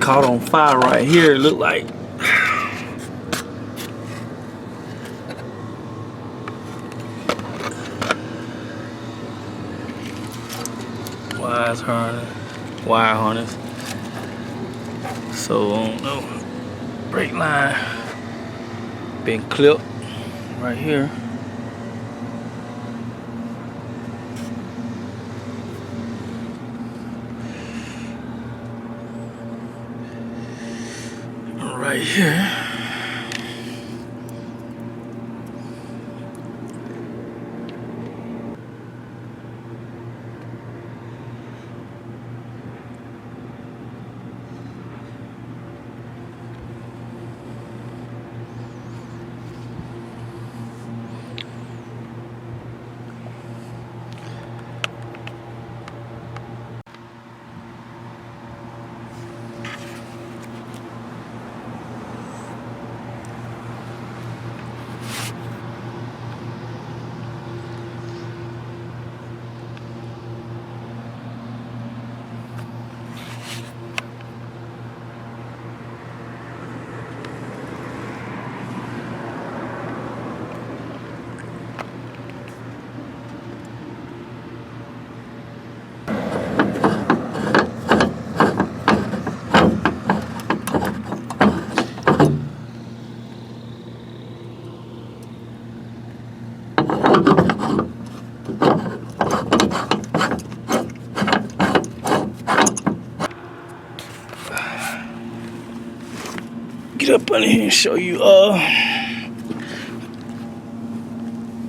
caught on fire right here. It looked like. Wire harness. So I don't know. Brake line been clipped right here. Right here. Get up under here and show you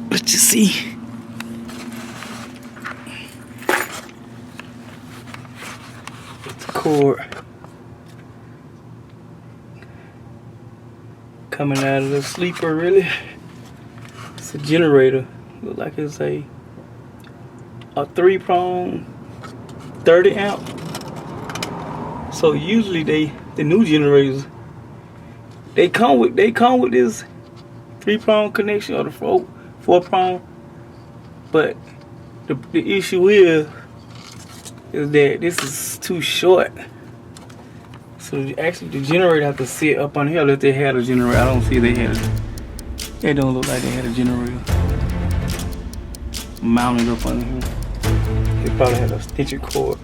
what you see. It's the cord coming out of the sleeper. Really, it's a generator. Look like it's a 3-prong 30 amp. So usually the new generators, they come with this 3-prong connection or the 4-prong, but the issue is that this is too short. So actually the generator have to sit up on here if they had a generator. I don't see they had it. It don't look like they had a generator mounted up on here. They probably had a stitching cord.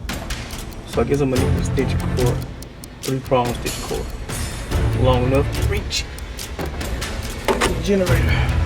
So I guess I'm gonna need a stitching cord, 3-prong stitching cord, long enough to reach the generator.